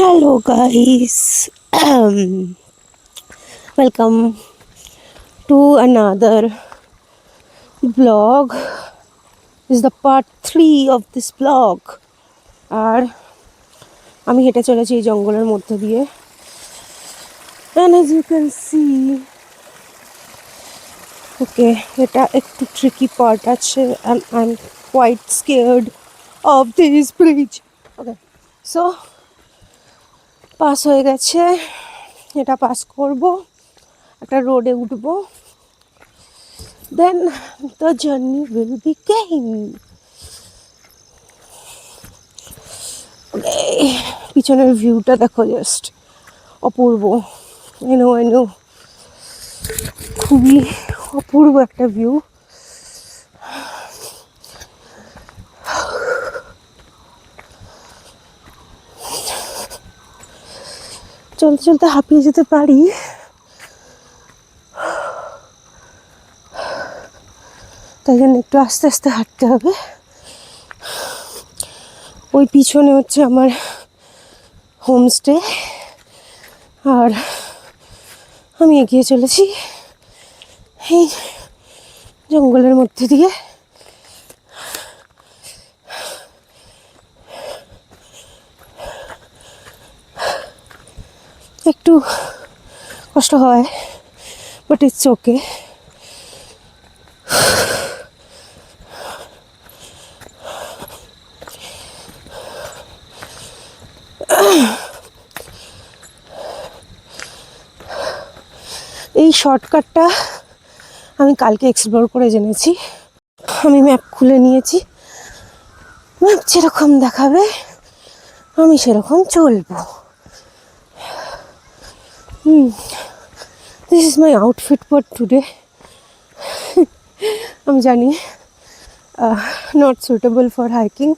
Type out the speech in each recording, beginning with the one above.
Hello, guys. Welcome to another vlog. This is the part 3 of this vlog. আর আমি হেঁটে চলেছি এই জঙ্গলের মধ্যে দিয়ে। And as you can see, okay, এটা একটু tricky part আছে and I'm quite scared of this bridge. Okay, so pass হয়ে গেছে, এটা পাস করব, একটা রোডে উঠবো, then the journey will begin. পিছনের ভিউটা দেখো, জাস্ট অপূর্ব। আই নো খুবই অপূর্ব একটা ভিউ। চলতে চলতে হাঁপিয়ে যেতে পারি, তাই জন্য একটু আস্তে আস্তে হাঁটতে হবে। ওই পিছনে হচ্ছে আমার হোমস্টে, আর আমি এগিয়ে চলেছি এই জঙ্গলের মধ্যে দিয়ে। একটু কষ্ট হয়, বাট ইটস ওকে। এই শর্টকাটটা আমি কালকে এক্সপ্লোর করে জেনেছি। আমি ম্যাপ খুলে নিয়েছি, ম্যাপ যেরকম দেখাবে আমি সেরকম চলবো। This is my outfit for today. আমি জানি not suitable for hiking,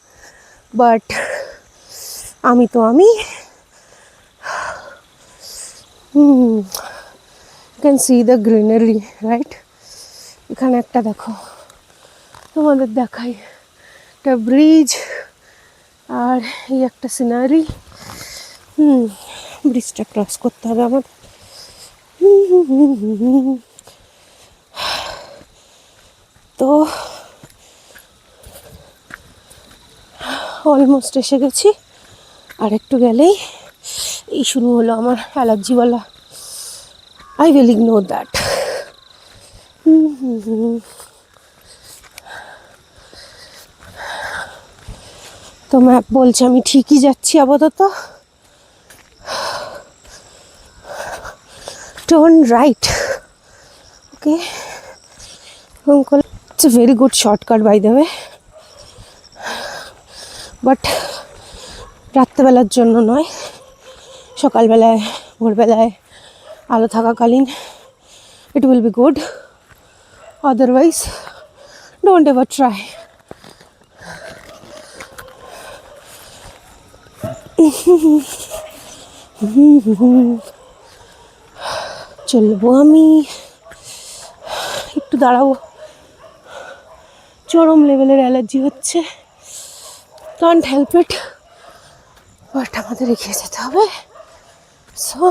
but আমি তো আমি। You can see the greenery, right? এখানে একটা দেখো, তোমাদের দেখাই, একটা ব্রিজ আর এই একটা সিনারি। ব্রিজটা ক্রস করতে হবে আমার। তো অলমোস্ট এসে গেছি, আর একটু গেলেই এই শুরু হলো আমার অ্যালার্জিওয়ালা। I will ignore that. তো ম্যাপ বলছে আমি ঠিকই যাচ্ছি আপাতত। Turn right, okay. It's a very good shortcut by the way, but রাত্রেবেলার জন্য নয়, সকালবেলায় ভোরবেলায় আলো থাকাকালীন it will be good, otherwise don't ever try. চলবো আমি, একটু দাঁড়াবো, চরম লেভেলের অ্যালার্জি হচ্ছে, কান্ট হেল্প ইট, বাট আমাদের এগিয়ে যেতে হবে। সো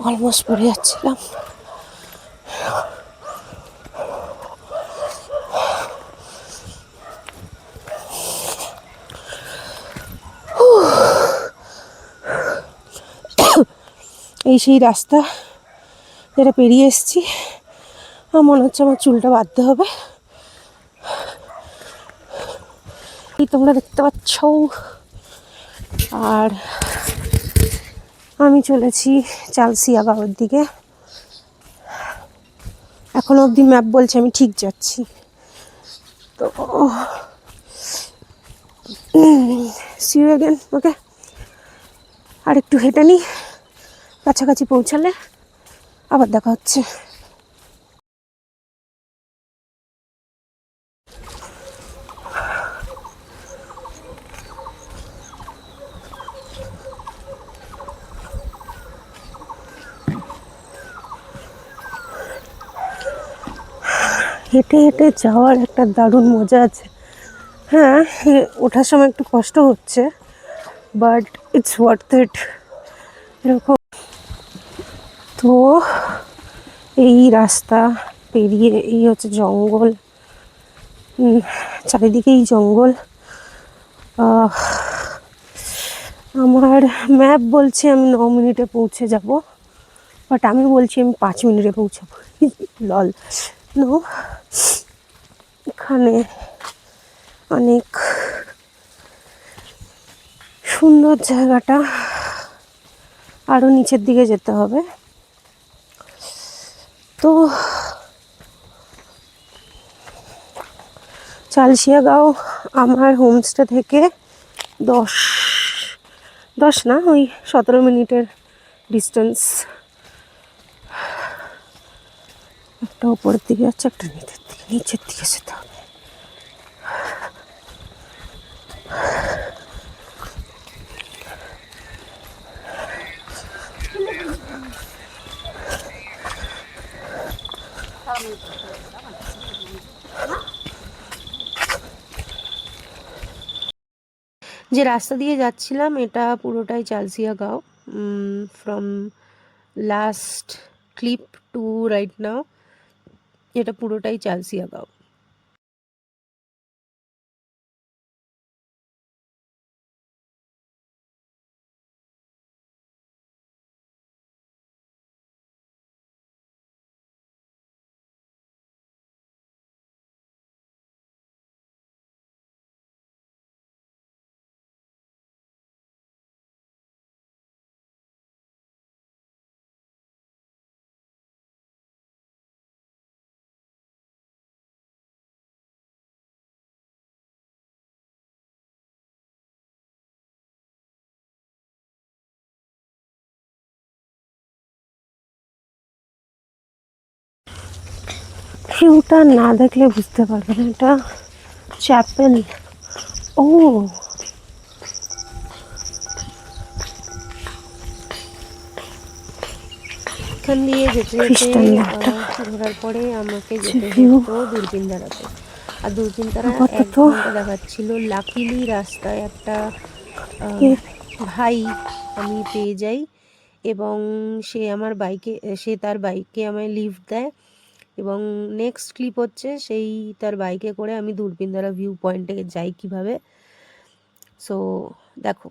অলমোস্ট পড়ে যাচ্ছিলাম। এই সেই রাস্তা যেটা পেরিয়ে এসেছি। আমার মনে হচ্ছে আমার চুলটা বাঁধতে হবে। এই তোমরা দেখতে পাচ্ছ, আর আমি চলেছি চালসিয়া গাঁওয়ের দিকে। এখনো অবধি ম্যাপ বলছে আমি ঠিক যাচ্ছি। তো সি ইউ অ্যাগেন, ওকে। আর একটু হেঁটে নিই, কাছাকাছি পৌঁছালে আবার দেখা হচ্ছে। হেঁটে হেঁটে যাওয়ার একটা দারুণ মজা আছে। হ্যাঁ, ওঠার সময় একটু কষ্ট হচ্ছে, বাট ইটস ওয়ার্থ ইট। এরকম তো এই রাস্তা পেরিয়ে এই হচ্ছে জঙ্গল, চারিদিকেই জঙ্গল। আমার ম্যাপ বলছে আমি 9 মিনিটে পৌঁছে যাব, বাট আমি বলছি আমি 5 মিনিটে পৌঁছাবো। লল নো, এখানে অনেক সুন্দর জায়গাটা, আরও নিচের দিকে যেতে হবে। তো চালসিয়াগাঁও আমার হোমস্টে থেকে 10 না, ওই 17 মিনিটের ডিস্টেন্স। একটা উপরের দিকে যাচ্ছে, একটা নিচের দিকে যেতে হবে। যে রাস্তা দিয়ে যাচ্ছিলাম এটা পুরোটাই Chalsiagaon. From last clip to right now এটা পুরোটাই চালসিয়াগাঁও। ভিউটা না দেখলে বুঝতে পারবে না, এটা চ্যাপেল। ও, এখান দিয়ে যেতে যেতে ঘোরার পরে আমাকে যেতে হতো দূরবীন দাঁড়াতে, আর দূরবীন তারা 1 ঘন্টা দেখাচ্ছিল। লাকিলি রাস্তায় একটা ভাই আমি পেয়ে যাই, এবং সে তার বাইকে আমায় লিফট দেয়, এবং নেক্সট ক্লিপ হচ্ছে সেই তার বাইকে করে আমি দূরবীন দ্বারা ভিউ পয়েন্টে যাই কিভাবে। সো দেখো।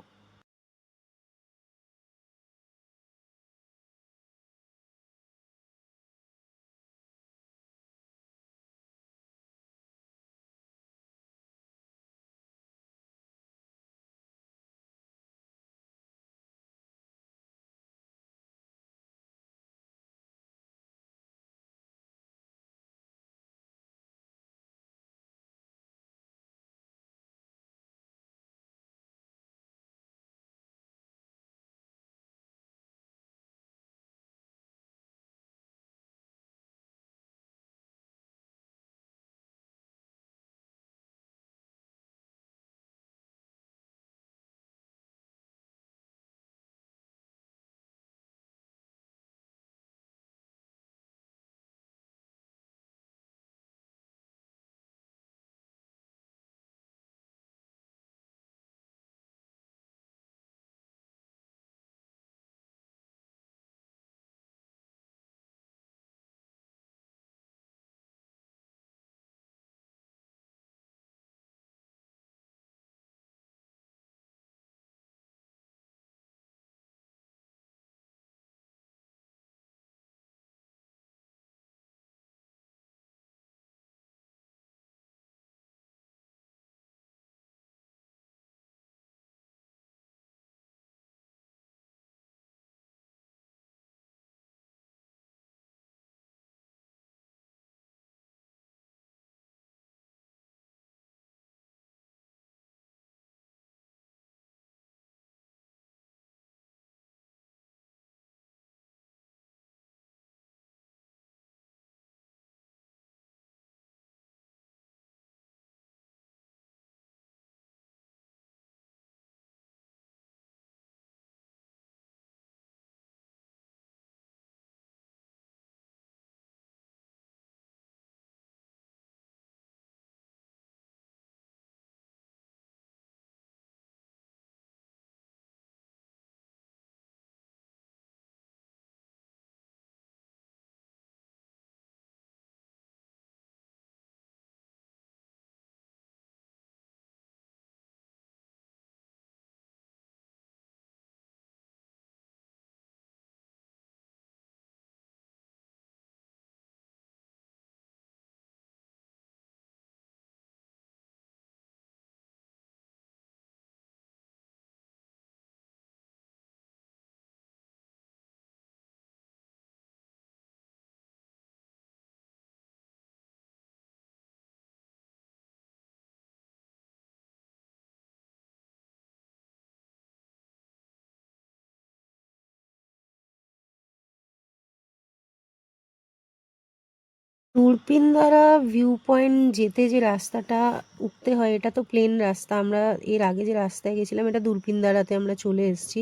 দূরপিনদারা ভিউ পয়েন্ট যেতে যে রাস্তাটা উঠতে হয়, এটা তো প্লেন রাস্তা। আমরা এর আগে যে রাস্তায় গেছিলাম, এটা দূরপিনদারাতে আমরা চলে এসেছি।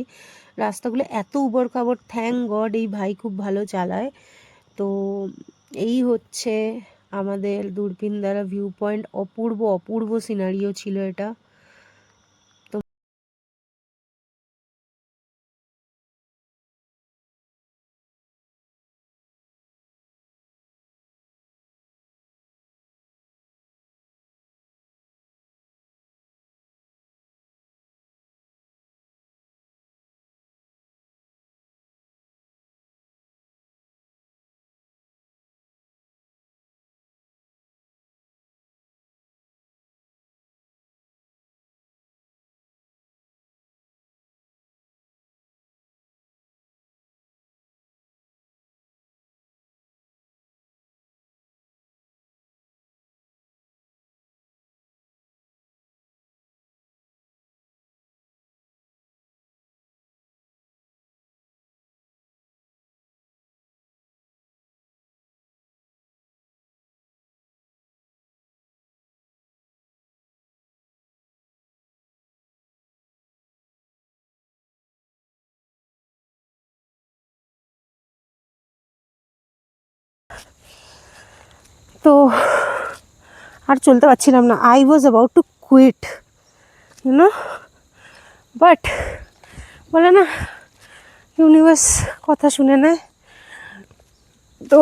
রাস্তাগুলো এত উবড় খাবড়, থ্যাঙ্ক গড এই ভাই খুব ভালো চালায়। তো এই হচ্ছে আমাদের দূরপিনদারা ভিউ পয়েন্ট। অপূর্ব অপূর্ব সিনারিও ছিল এটা। তো তো আর চলতে পারছিলাম না। I was about to quit, you know, but বলে না ইউনিভার্স কথা শুনে নেয়। তো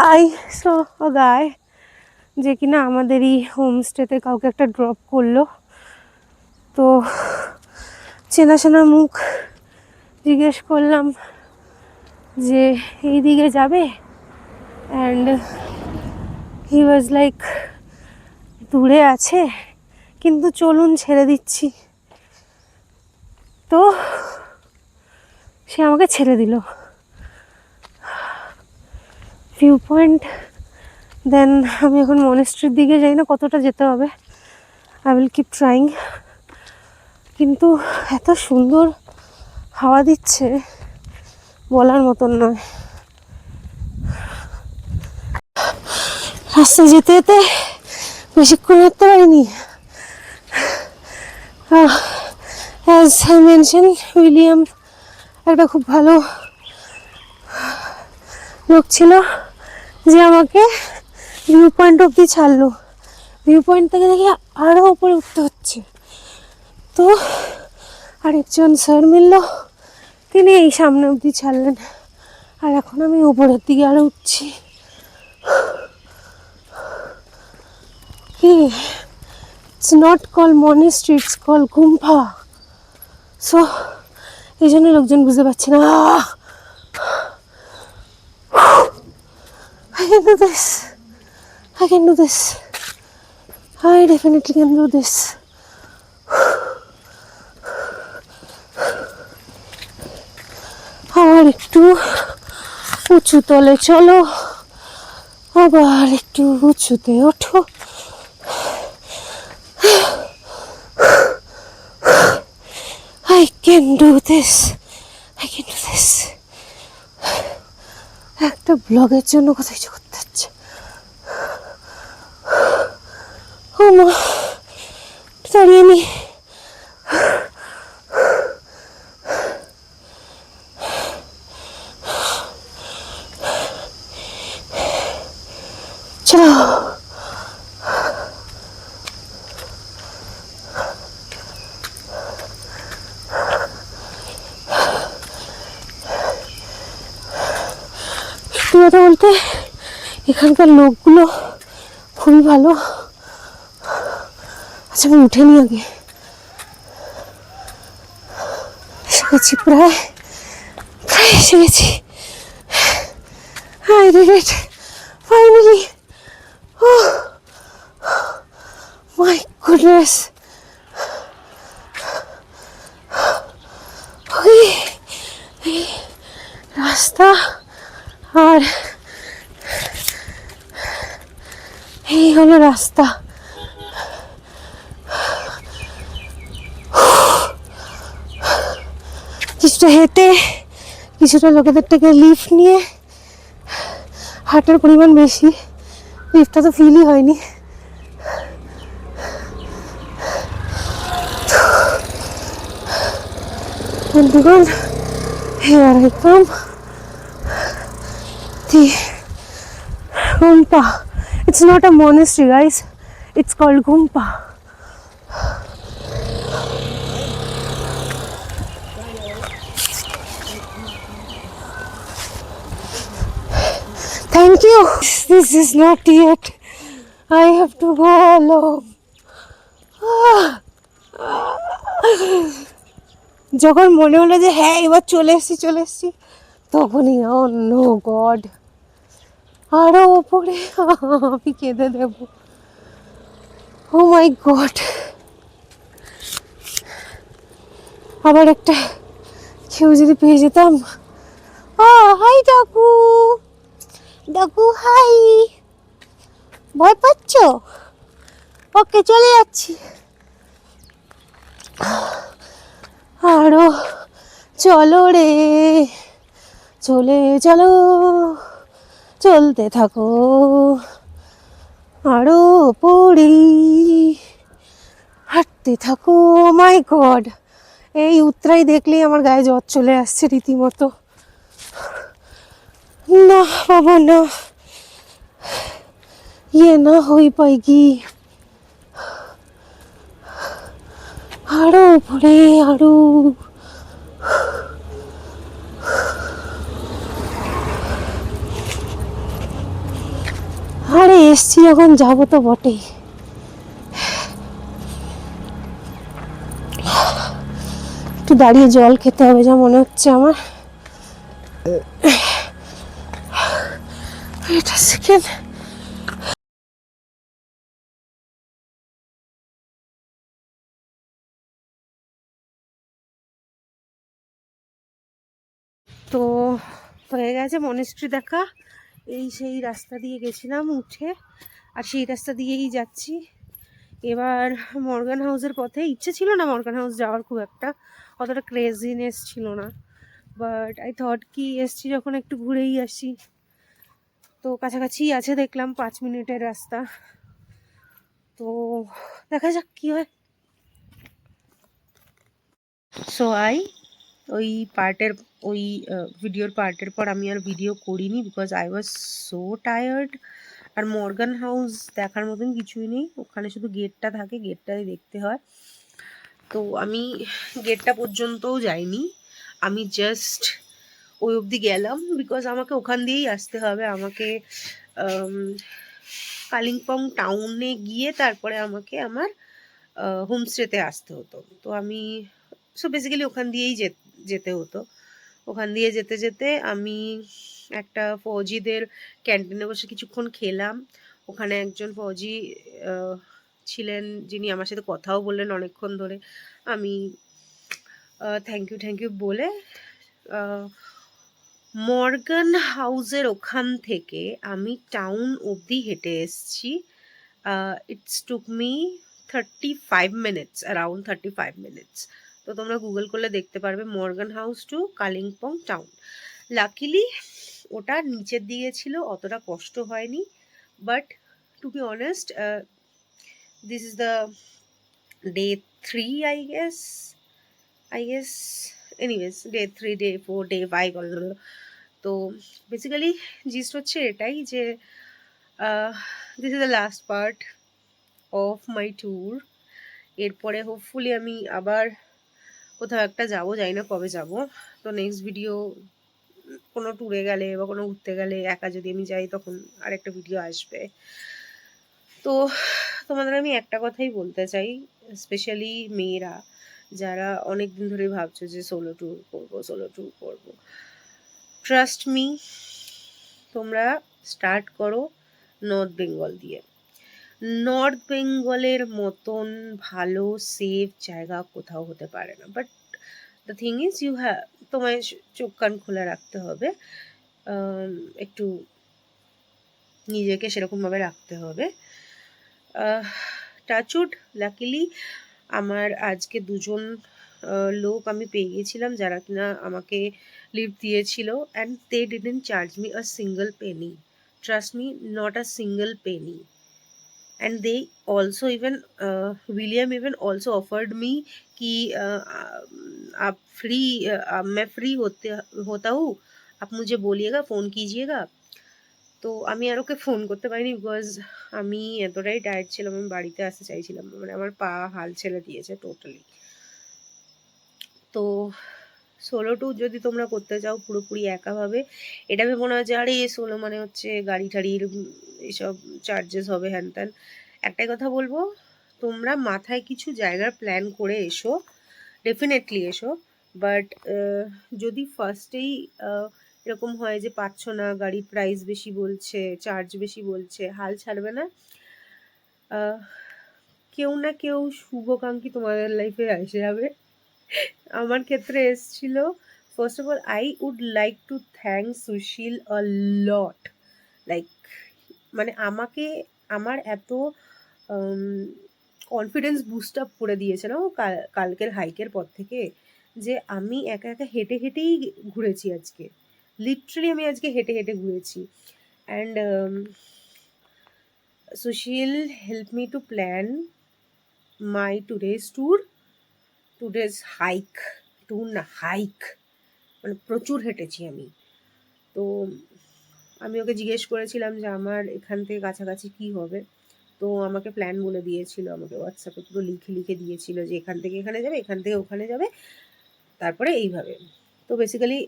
আই স আ গাই যে কিনা আমাদেরই হোমস্টেতে কাউকে একটা ড্রপ করলো। তো চেনা চেনা মুখ, জিজ্ঞেস করলাম যে এই দিকে যাবে, অ্যান্ড হি ওয়াজ লাইক দূরে আছে কিন্তু চলুন ছেড়ে দিচ্ছি। তো সে আমাকে ছেড়ে দিল ভিউ পয়েন্ট। দেন আমি এখন মনেস্ট্রির দিকে যাই না কতটা যেতে হবে, আই উইল কিপ ট্রাইং। কিন্তু এত সুন্দর হাওয়া দিচ্ছে বলার মতন নয়। রাস্তায় যেতে যেতে বেশিক্ষণ হাঁটতে পারিনি। অ্যাজ আই মেনশন, উইলিয়াম একটা খুব ভালো লোক ছিল যে আমাকে ভিউ পয়েন্ট অব্দি ছাড়লো। ভিউ পয়েন্ট থেকে দেখি আরও উপরে উঠতে হচ্ছে। তো আরেকজন স্যার মিলল, তিনি এই সামনে অব্দি ছাড়লেন। আর এখন আমি উপরের দিকে আরও উঠছি। It's not called monastery, it's called gumpha. So এই জন্য লোকজন বুঝতে পারছে না। I can do this. I can do this. I definitely can do this. আবার একটু উঁচু তলে চলো, আবার একটু উঁচুতে ওঠো। I can do this. I can do this. একটা ব্লগের জন্য কথা কিছু করতে হচ্ছে। ও মা, দাঁড়িয়ে নি। চলো কথা বলতে এখানকার লোকগুলো খুবই ভালো। আচ্ছা আমি উঠে নি আগে। এসে গেছি, প্রায় এসে গেছি। I did it finally. Oh my goodness. রাস্তা আর এই হলো রাস্তা। কিছুটা হেঁটে, কিছুটা লোকেদের থেকে লিফট নিয়ে, হাঁটার পরিমাণ বেশি, লিফটটা তো ফিলই হয়নি। বন্ধুগণ, here I come. The Gumpa. It's not a monastery, guys. It's called Gumpa. Thank you. This is not yet. I have to go alone. যখন মনে হলো যে হ্যাঁ এবার চলে এসেছি তখনই ও নো গড, আরো ওপরে আমি কেঁদে দেব। ও মাই গড, আবার একটা কেউ যদি পেয়ে যেতাম। হাই ডাকু, ডাকু হাই, ভয় পাচ্ছ? ওকে চলে যাচ্ছি। আরো চলো রে, চলে চলো, চলতে থাকো আরো পড়ি, হাঁটতে থাকো। মাই গড, এই উত্তরাই দেখলেই আমার গায়ে জ্বর চলে আসছে রীতিমতো। না বাবা না, ইয়ে না হই পাইগি। আরো উপরে, আরো। আরে এসছি যখন যাবো তো বটেই। একটু দাঁড়িয়ে জল খেতে হবে যা মনে হচ্ছে আমার। এটা সেকেন্ড। তো হয়ে গেছে মনেস্ট্রি দেখা। এই সেই রাস্তা দিয়ে গেছিলাম উঠে, আর সেই রাস্তা দিয়েই যাচ্ছি এবার মর্গান হাউসের পথে। ইচ্ছে ছিল না মর্গান হাউস যাওয়ার, খুব একটা অতটা ক্রেজিনেস ছিল না, বাট আই থট কি এসছি যখন একটু ঘুরেই আসি। তো কাছাকাছি আছে দেখলাম, 5 মিনিটের রাস্তা। তো দেখা যাক কি হয়। সো ওই পার্টের, ওই ভিডিওর পার্টের পর আমি আর ভিডিও করিনি, because I was so tired. আর মর্গান হাউস দেখার মতন কিছুই নেই, ওখানে শুধু গেটটা থাকে, গেটটাই দেখতে হয়। তো আমি গেটটা পর্যন্তও যাইনি, আমি জাস্ট ওই অবধি গেলাম, বিকজ আমাকে ওখান দিয়েই আসতে হবে। আমাকে কালিম্পং টাউনে গিয়ে তারপরে আমাকে আমার হোমস্টেতে আসতে হতো। তো আমি বেসিক্যালি ওখান দিয়েই যেতে হতো। ওখান দিয়ে যেতে যেতে আমি একটা ফৌজিদের ক্যান্টিনে বসে কিছুক্ষণ খেলাম। ওখানে একজন ফৌজি ছিলেন যিনি আমার সাথে কথাও বললেন অনেকক্ষণ ধরে। আমি থ্যাংক ইউ বলে মর্গান হাউসের ওখান থেকে আমি টাউন অবধি হেঁটে এসেছি। It's took me 35 minutes, around 35 minutes. তো তোমরা গুগল করলে দেখতে পারবে Morgan house to Kalimpong town. Luckily ওটা নিচের দিকে ছিল, অতটা কষ্ট হয়নি। But to be honest, this is the day 3 I guess anyways day 3, day 4, day 5 তো বেসিক্যালি জিস্ট হচ্ছে এটাই যে this is the last part of my tour. এরপরে হোপফুলি আমি আবার কোথাও একটা যাবো, জানি না কবে যাব। তো নেক্সট ভিডিও কোনো ট্যুরে গেলে বা কোনো ঘুরতে গেলে, একা যদি আমি যাই তখন আরেকটা ভিডিও আসবে। তো তোমাদের আমি একটা কথাই বলতে চাই, স্পেশালি মেয়েরা যারা অনেক দিন ধরে ভাবছো যে সোলো ট্যুর করবো, ট্রাস্ট মি, তোমরা স্টার্ট করো নর্থ বেঙ্গল দিয়ে। নর্থ বেঙ্গলের মতন ভালো সেফ জায়গা কোথাও হতে পারে না। বাট দ্য থিং ইজ তোমায় চোখ কান খোলা রাখতে হবে, একটু নিজেকে সেরকমভাবে রাখতে হবে। টাচউড, লাকিলি আমার আজকে 2জন লোক আমি পেয়ে গেছিলাম যারা কিনা আমাকে লিফট দিয়েছিল, and they didn't charge me a single penny. trust me, not a single penny. And they also even William even also offered me कि आप फ्री मैं फ्री होता हूँ, आप मुझे बोलिएगा, फ़ोन कीजिएगा। তো আমি আর ওকে ফোন করতে পারিনি, বিকজ আমি এতটাই টায়ার্ড ছিলাম, আমি বাড়িতে আসতে চাইছিলাম, মানে আমার পা হাল ছেড়ে দিয়েছে টোটালি। তো সোলো ট্যুর যদি তোমরা করতে চাও পুরোপুরি একাভাবে, এটা ভেবো না যে আরে সোলো মানে হচ্ছে গাড়ি টাড়ির এসব চার্জেস হবে হ্যান ত্যান। একটাই কথা বলবো, তোমরা মাথায় কিছু জায়গার প্ল্যান করে এসো, ডেফিনেটলি এসো। বাট যদি ফার্স্টেই এরকম হয় যে পাচ্ছ না, গাড়ির প্রাইস বেশি বলছে, চার্জ বেশি বলছে, হাল ছাড়বে না। কেউ না কেউ শুভকাঙ্ক্ষী তোমাদের লাইফে এসে যাবে। আমার ক্ষেত্রে এসেছিল। First of all I would like to thank Sushil a lot. Like মানে আমাকে আমার এত কনফিডেন্স বুস্ট আপ করে দিয়েছে না ও কালকের হাইকের পর থেকে, যে আমি একা একা হেঁটে হেঁটেই ঘুরেছি আজকে। লিটারালি আমি আজকে হেঁটে হেঁটে ঘুরেছি। And Sushil help me two plan my today's hike. Tour না, হাইক, মানে প্রচুর হেঁটেছি আমি। তো আমি ওকে জিজ্ঞেস করেছিলাম যে আমার এখান থেকে কাছাকাছি কি হবে, তো আমাকে প্ল্যান বলে দিয়েছিল, আমাকে হোয়াটসঅ্যাপে পুরো লিখে লিখে দিয়েছিল যে এখান থেকে এখানে যাবে, এখান থেকে ওখানে যাবে, তারপরে এইভাবে। তো basically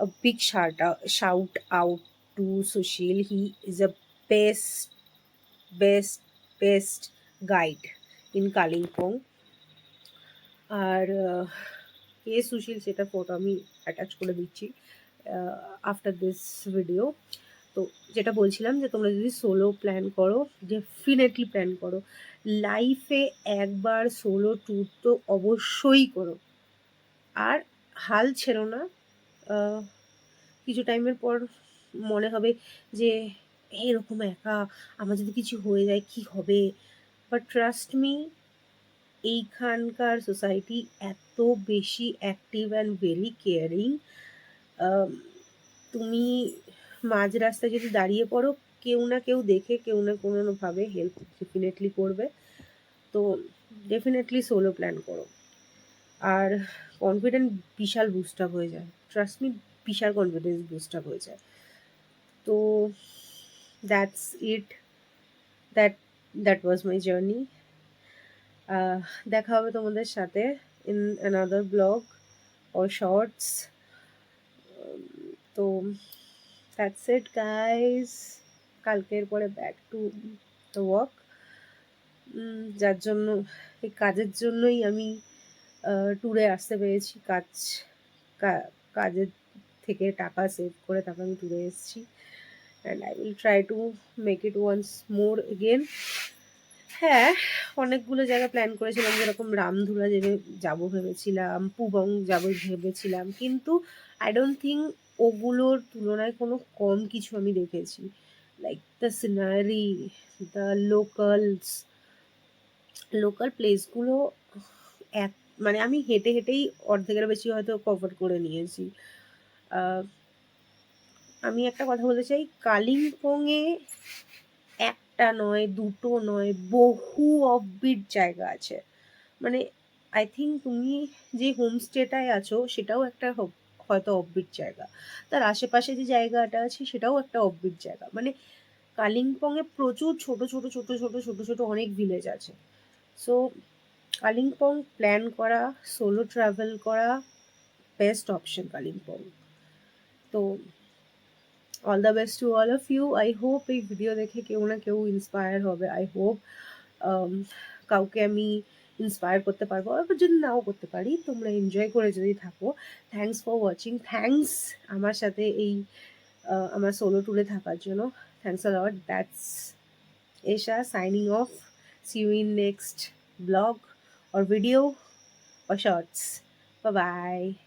a big shout out to Sushil. He is a best guide in Kalimpong. আর কে সুশীল সেটা ফটো আমি অ্যাটাচ করে দিচ্ছি আফটার দিস ভিডিও। তো যেটা বলছিলাম যে তোমরা যদি সোলো প্ল্যান করো, ডেফিনেটলি প্ল্যান করো, লাইফে একবার সোলো ট্যুর তো অবশ্যই করো। আর হাল ছেড়ো না। কিছু টাইমের পর মনে হবে যে এরকম একা, আমার যদি কিছু হয়ে যায় কি হবে। বাট ট্রাস্ট মি, এইখানকার সোসাইটি এত বেশি অ্যাক্টিভ অ্যান্ড ভেরি কেয়ারিং। তুমি মাঝ রাস্তায় যদি দাঁড়িয়ে পড়ো, কেউ না কেউ দেখে কেউ না কোনোভাবে হেল্প ডেফিনেটলি করবে। তো ডেফিনেটলি সোলো প্ল্যান করো। Are confident Vishal boost up হয়ে যায়, ট্রাস্ট মি, বিশাল কনফিডেন্স বুস্ট আপ হয়ে যায়। তো that's it, that was my journey. দেখা হবে তোমাদের সাথে in another blog or shorts. তো দ্যাটস ইট গাইস, কালকের পরে ব্যাক টু দ্য ওয়ার্ক। যার জন্য, এই কাজের জন্যই আমি ট্যুরে আসতে পেরেছি। কাজের থেকে টাকা সেভ করে তারপর আমি ট্যুরে এসেছি। And I will try to make it once more again. হ্যাঁ, অনেকগুলো জায়গা প্ল্যান করেছিলাম, যেরকম রামধুরা যাবো ভেবেছিলাম, পুবং যাবো ভেবেছিলাম, কিন্তু আই ডোন্ট থিঙ্ক ওগুলোর তুলনায় কোনো কম কিছু আমি দেখেছি। Like the scenery, the local প্লেসগুলো এক, মানে আমি হেঁটে হেঁটেই অর্ধেকের বেশি হয়তো কভার করে নিয়েছি। আমি একটা কথা বলতে চাই, কালিম্পংয়ে একটা নয়, দুটো নয়, বহু অফবিট জায়গা আছে। মানে আই থিঙ্ক তুমি যে হোমস্টেটায় আছো সেটাও একটা হয়তো অফবিট জায়গা, তার আশেপাশে যে জায়গাটা আছে সেটাও একটা অফবিট জায়গা। মানে কালিম্পংয়ে প্রচুর ছোট ছোট ছোট ছোট ছোট ছোট অনেক ভিলেজ আছে। সো কালিম্পং প্ল্যান করা, সোলো ট্রাভেল করা, বেস্ট অপশন কালিম্পং। তো all the best to all of you. I hope এই ভিডিও দেখে কেউ না কেউ ইন্সপায়ার হবে। আই হোপ কাউকে আমি ইন্সপায়ার করতে পারবো, আবার যদি নাও করতে পারি, তোমরা এনজয় করে যদি থাকো। থ্যাংকস ফর ওয়াচিং, থ্যাংকস আমার সাথে এই আমার সোলো ট্যুরে থাকার জন্য। Thanks a lot. That's Esha signing off. See you in next vlog or video or shorts. Bye bye.